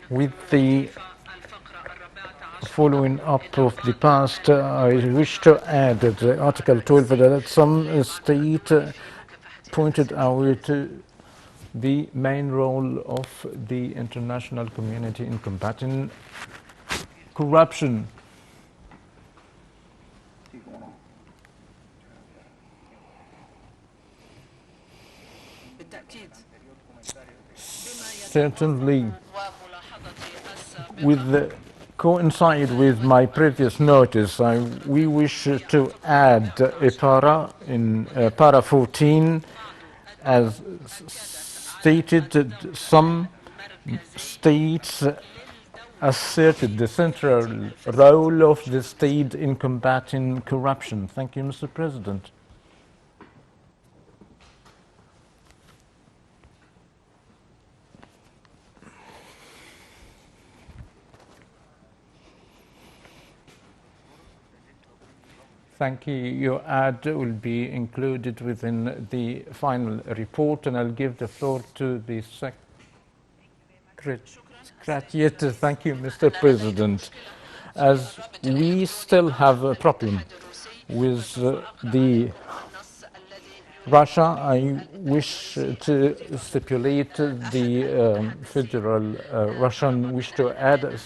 With the following up of the past, I wish to add that Article 12 that some state pointed out the main role of the international community in combating corruption. Certainly, coincide with my previous notice, we wish to add a para in para 14, as stated, some states asserted the central role of the state in combating corruption. Thank you, Mr. President. Thank you. Your ad will be included within the final report, and I'll give the floor to the Secretariat. Thank you, Mr. President. As we still have a problem with the Russia, I wish to stipulate the federal Russian wish to add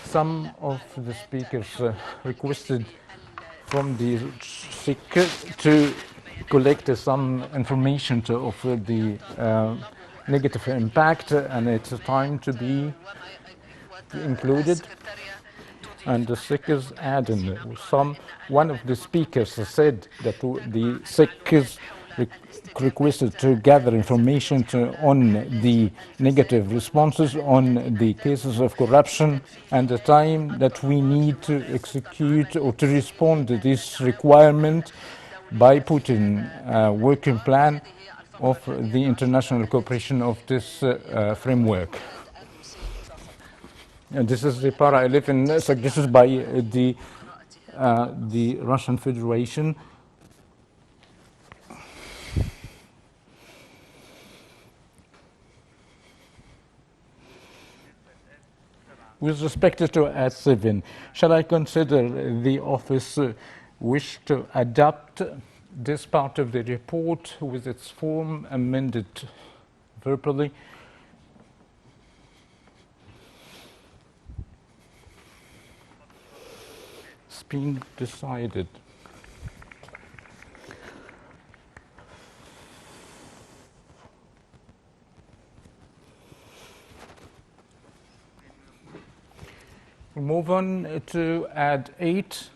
some of the speakers requested from the SIC to collect some information of the negative impact, and it's time to be included. And the SIC is adding one of the speakers said that the SIC is requested to gather information on the negative responses on the cases of corruption and the time that we need to execute or to respond to this requirement by putting a working plan of the international cooperation of this framework. And this is the para 11 suggested by the Russian Federation. With respect to Ad 7, shall I consider the office wish to adopt this part of the report with its form amended verbally? It's been decided. We move on to Ad 8,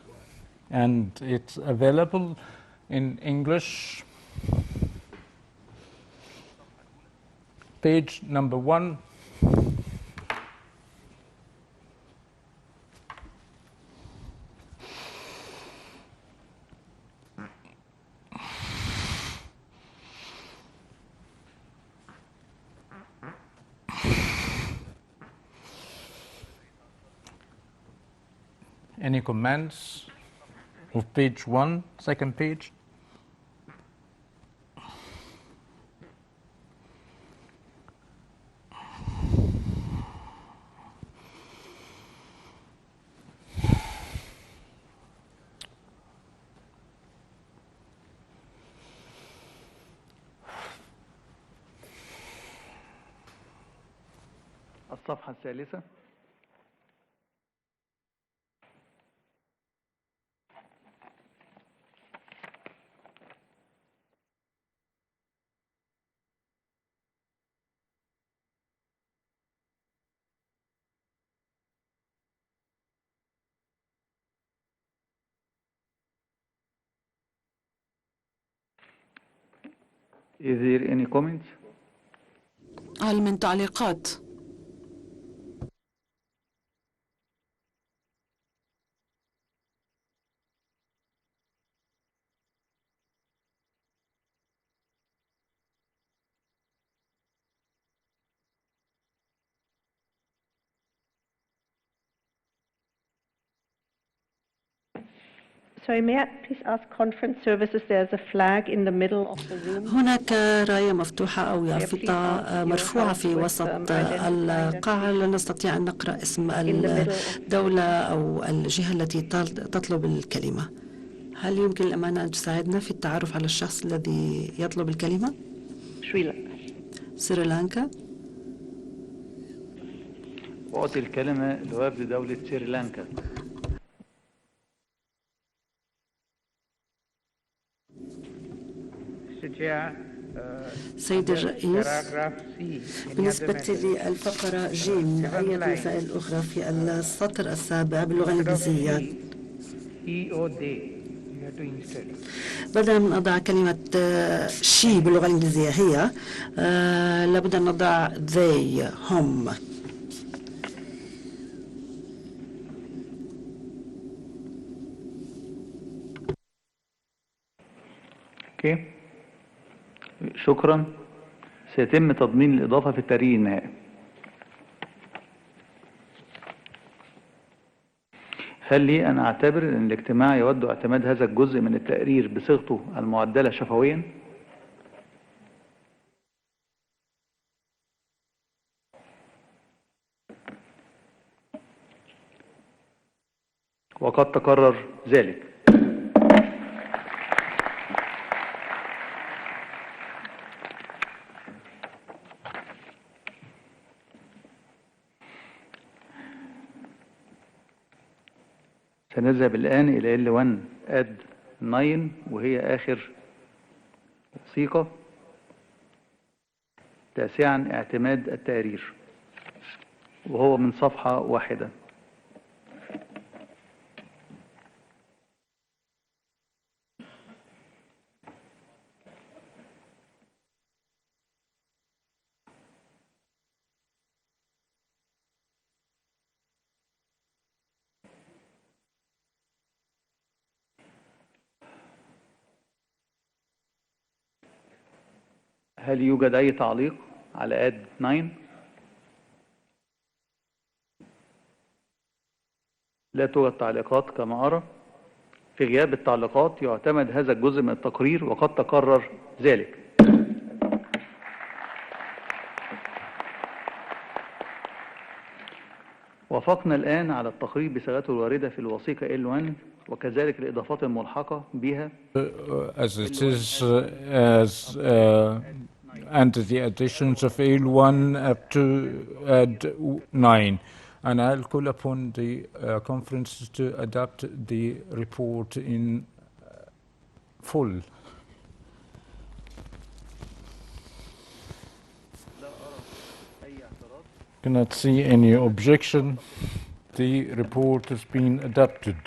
and it's available in English. Page number 1. Any comments of page 1, second page? الصفحة الثالثة. Is there any comments? هل من تعليقات؟ Sorry, may I please ask conference services, there's a flag in the middle of the room. هناك راية مفتوحة أو يافطة مرفوعة في وسط القاعة. لا نستطيع أن نقرأ اسم الدولة أو الجهة التي تطلب الكلمة. هل يمكن الأمانة أن تساعدنا في التعرف على الشخص الذي يطلب الكلمة؟ سريلانكا. أعطي الكلمة لوفد دولة سريلانكا. سيد الرئيس، بالنسبة للفقرة جيم أي مسائل أخرى في السطر السابع باللغة الإنجليزية بدلا من أضع كلمة she باللغة الإنجليزية هي لابد أن نضع they هم. اوكي، شكرا. سيتم تضمين الإضافة في التقرير النهائي. هل لي أن أعتبر أن الاجتماع يود اعتماد هذا الجزء من التقرير بصيغته المعدلة شفويا؟ وقد تكرر ذلك. سنذهب الآن إلى L1 add 9 وهي آخر وثيقة. 9 اعتماد التقرير وهو من صفحة واحدة. هل يوجد أي تعليق على add 9؟ لا توجد تعليقات كما أرى. في غياب التعليقات يعتمد هذا الجزء من التقرير وقد تكرر ذلك. وافقنا الآن على التقرير بصيغته الواردة في الوثيقة L1 وكذلك الإضافات الملحقة بها as it is and the additions of L1 up to add 9. And I'll call upon the conference to adopt the report in full. Cannot see any objection. The report has been adopted.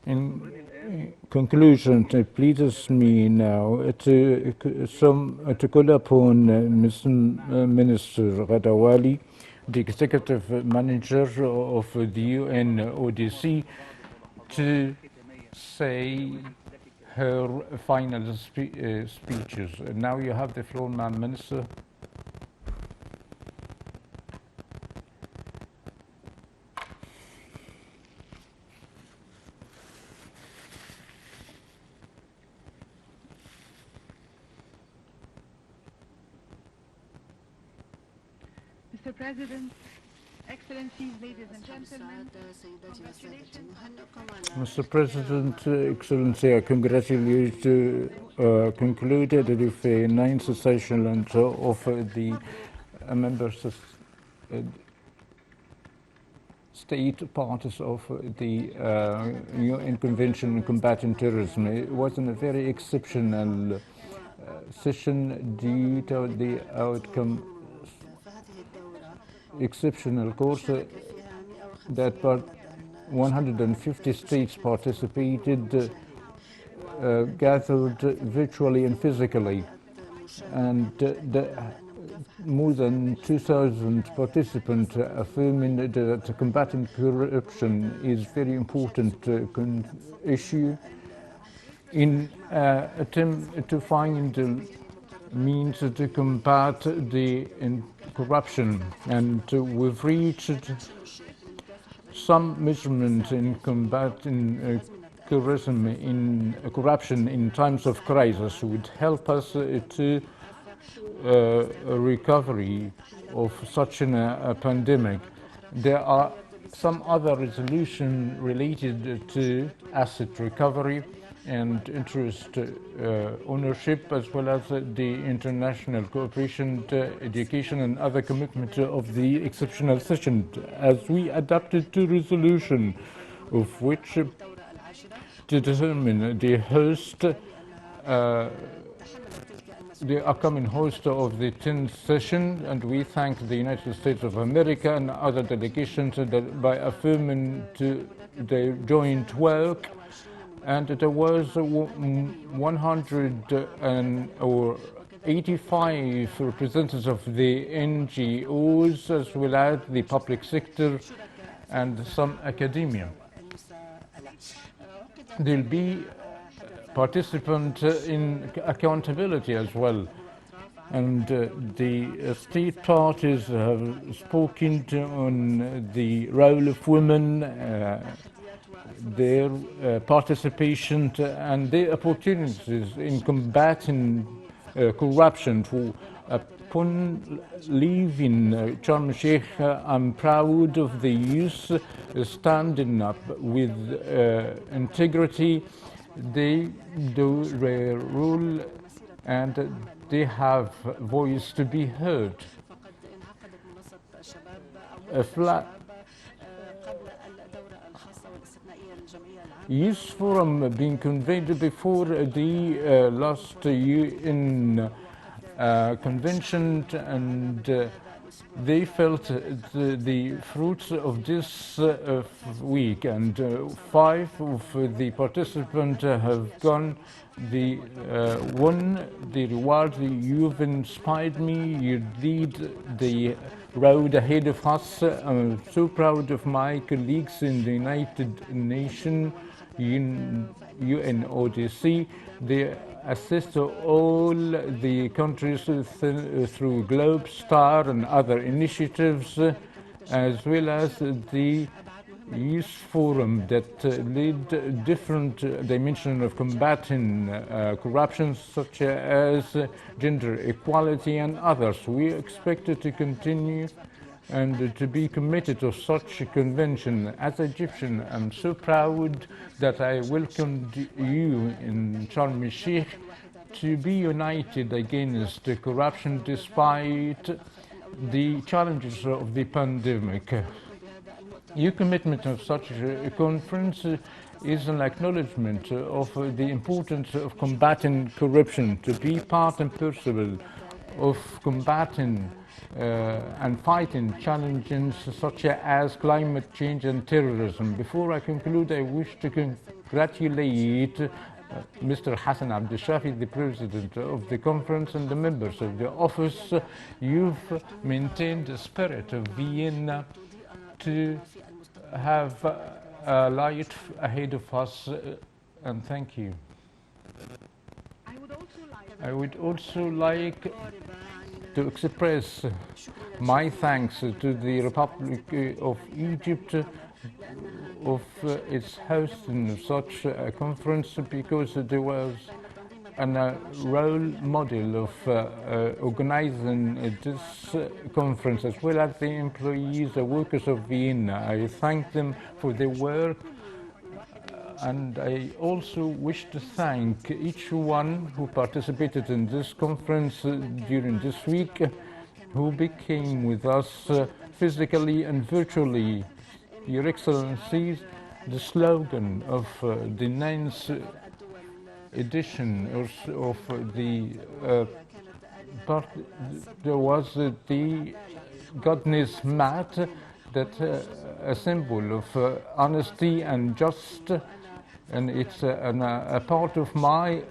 In conclusion, it pleases me now to call upon Mr. Minister Radawali, the Executive Manager of the UNODC, to say her final speeches. Now you have the floor, Madam Minister. Mr. President, Excellencies, ladies and gentlemen, Mr. President, Excellency, I congratulate you concluded the ninth session of the members state parties of the UN Convention on Combating Terrorism. It was a very exceptional session due to the outcome. Exceptional course that 150 states participated, gathered virtually and physically, and more than 2,000 participants affirming that combating corruption is very important issue in attempt to find means to combat the corruption, and we've reached some measurement in combating corruption in times of crisis would help us to a recovery of such a pandemic. There are some other resolutions related to asset recovery and interest ownership, as well as the international cooperation, education, and other commitments of the exceptional session, as we adopted to resolution of which to determine the host, the upcoming host of the 10th session, and we thank the United States of America and other delegations that by affirming to their joint work. And there was 185 representatives of the NGOs, as well as the public sector and some academia. There'll be participants in accountability as well. And the state parties have spoken on the role of women, their participation and their opportunities in combating corruption. Upon leaving Sharm El Sheikh, I'm proud of the youth standing up with integrity. They do their role and they have voice to be heard. A Youth Forum being convened before the last UN convention, and they felt the fruits of this week, and 5 of the participants have gone. The won the reward. You've inspired me. You lead the road ahead of us. I'm so proud of my colleagues in the United Nations, UNODC. They assist all the countries through Globe Star and other initiatives, as well as the Youth Forum that lead different dimensions of combating corruption, such as gender equality and others. We expect to continue and to be committed to such a convention. As Egyptian, I'm so proud that I welcomed you in Sharm El Sheikh to be united against corruption despite the challenges of the pandemic. Your commitment of such a conference is an acknowledgement of the importance of combating corruption, to be part and parcel of combating and fighting challenges such as climate change and terrorism. Before I conclude, I wish to congratulate Mr. Hassan Abdel Shafi, the president of the conference, and the members of the office. You've maintained the spirit of Vienna to have a light ahead of us, and thank you. I would also like to express my thanks to the Republic of Egypt of its hosting such a conference, because there was a role model of organizing this conference, as well as the employees, the workers of Vienna. I thank them for their work, and I also wish to thank each one who participated in this conference during this week, who became with us physically and virtually. Your Excellencies, the slogan of the 9th edition of the there was the goddess mat, that a symbol of honesty and just, and it's a part of my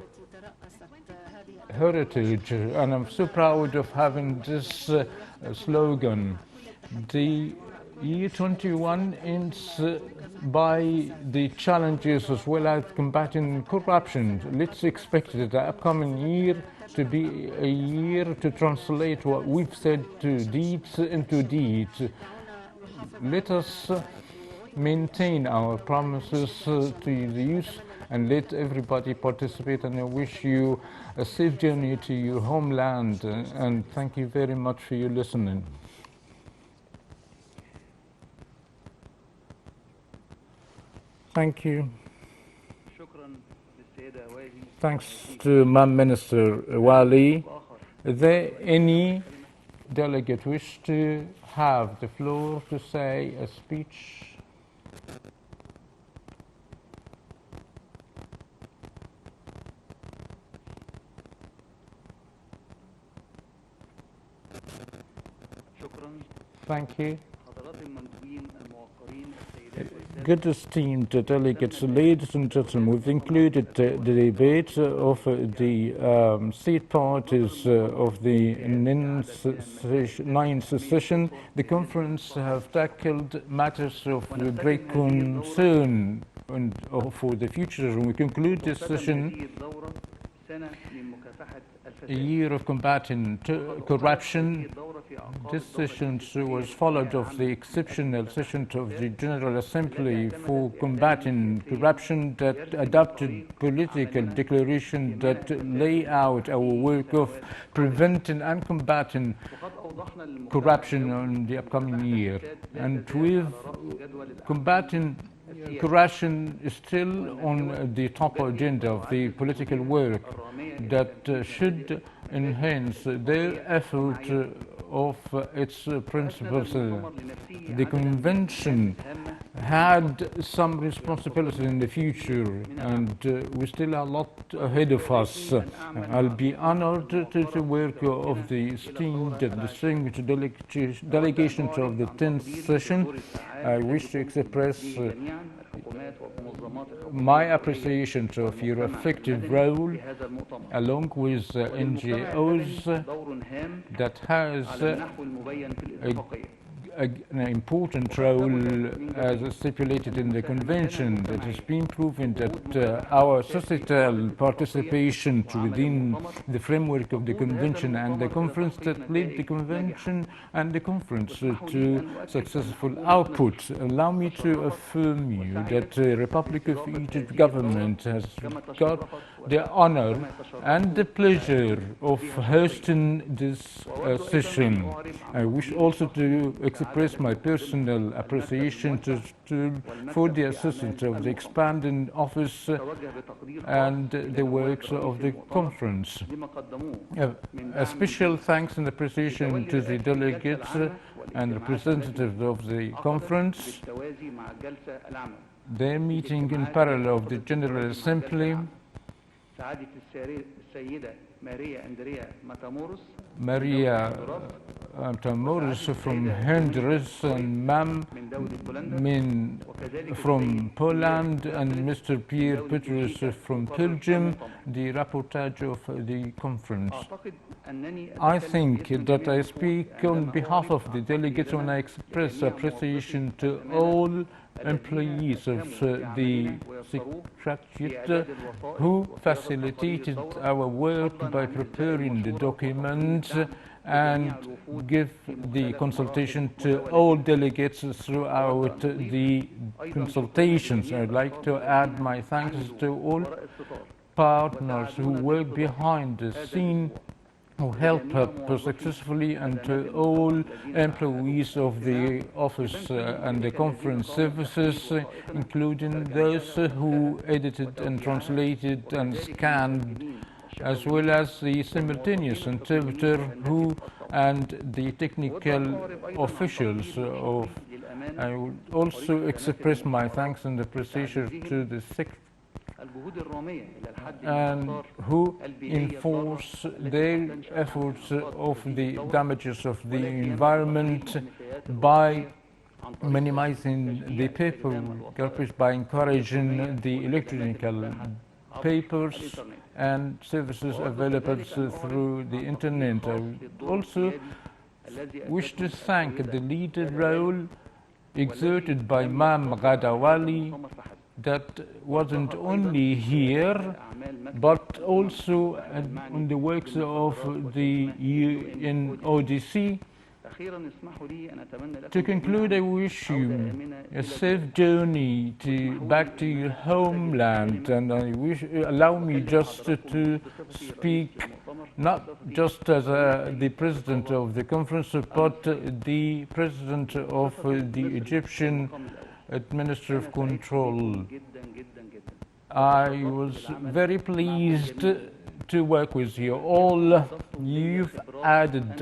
heritage, and I'm so proud of having this slogan. The year 21 ends by the challenges as well as combating corruption. Let's expect that the upcoming year to be a year to translate what we've said to deeds into deeds. Let us maintain our promises to the youth and let everybody participate, and I wish you a safe journey to your homeland, and thank you very much for your listening. Thank you. Thanks to my Minister Wali. Is there any delegate wish to have the floor to say a speech? Thank you. Good esteemed delegates, ladies and gentlemen, we've included the debate of the state parties of the ninth session. The conference have tackled matters of great concern for the future. We conclude this session a year of combating corruption. This session was followed of the exceptional session of the General Assembly for combating corruption that adopted political declaration that lay out our work of preventing and combating corruption in the upcoming year. And with combating corruption is still on the top agenda of the political work that should enhance their effort of its principles. The convention had some responsibility in the future, and we still have a lot ahead of us. I'll be honored to work of the esteemed and distinguished delegation of the 10th session. I wish to express my appreciation of your effective role along with NGOs that has an important role as stipulated in the convention. It has been proven that our societal participation within the framework of the convention and the conference that led the convention and the conference to successful output. Allow me to affirm you that the Republic of Egypt government has got the honor and the pleasure of hosting this session. I wish also to express my personal appreciation for the assistance of the expanding office and the works of the conference. A special thanks and appreciation to the delegates and representatives of the conference. Their meeting in parallel of the General Assembly, Maria Matamoros from Honduras and Mam Min from Poland and Mr. Pierre Petrus from Belgium, the rapporteur of the conference. I think that I speak on behalf of the delegates when I express appreciation to all employees of the Secretariat who facilitated our work by preparing the documents and give the consultation to all delegates throughout the consultations. I'd like to add my thanks to all partners who work behind the scene, who help us successfully, and to all employees of the office and the conference services, including those who edited and translated and scanned, as well as the simultaneous interpreter and the technical officials of. I would also express my thanks and appreciation to the Secretary and who enforce their efforts of the damages of the environment by minimizing the paper garbage, by encouraging the electronic papers and services available through the internet. I also wish to thank the leader role exerted by Mam Ghadawali, that wasn't only here but also on the works of the UNODC. To conclude, I wish you a safe journey back to your homeland, and I wish allow me just to speak not just as the president of the conference, but the president of the Egyptian Administrative Control. I was very pleased to work with you all. You've added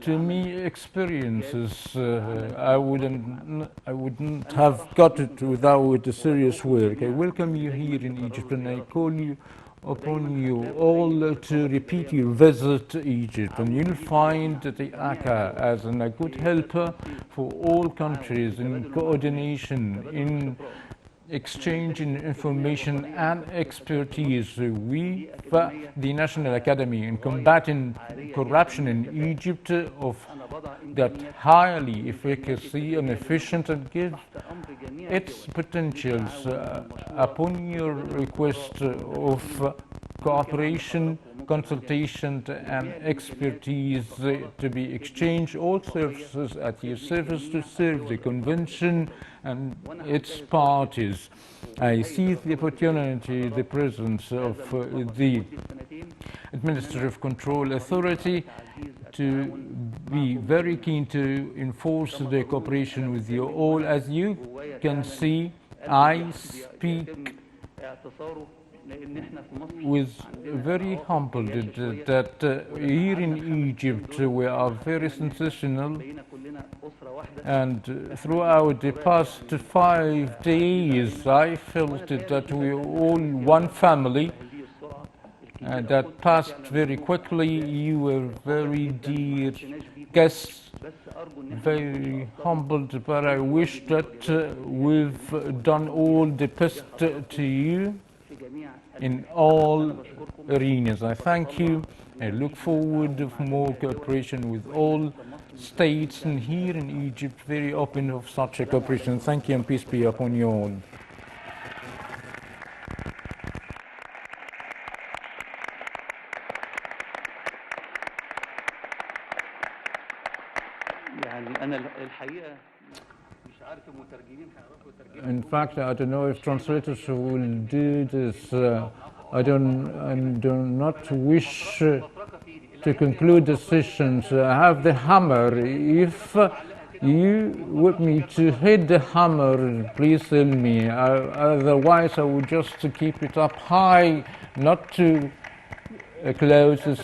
to me experiences I wouldn't have got it without the serious work. I welcome you here in Egypt, and I call upon you all to repeat your visit to Egypt, and you'll find the ACA as a good helper for all countries in coordination, in exchanging information and expertise with the National Academy in combating corruption in Egypt of that highly efficacy and efficient, and give its potentials upon your request of cooperation, consultation and expertise to be exchanged, all services at your service to serve the convention and its parties. I seize the opportunity, the presence of the Administrative Control Authority, to be very keen to enforce the cooperation with you all. As you can see, I speak with very humbled that here in Egypt we are very sensational, and throughout the past 5 days I felt that we are all one family. That passed very quickly. You were very dear guests, very humbled, but I wish that we've done all the best to you in all arenas. I thank you. I look forward to more cooperation with all states, and here in Egypt very open of such a cooperation. Thank you, and peace be upon you all. In fact, I don't know if translators will do this. I do not wish to conclude the sessions. I have the hammer. If you want me to hit the hammer, please tell me. Otherwise, I would just keep it up high, not to close the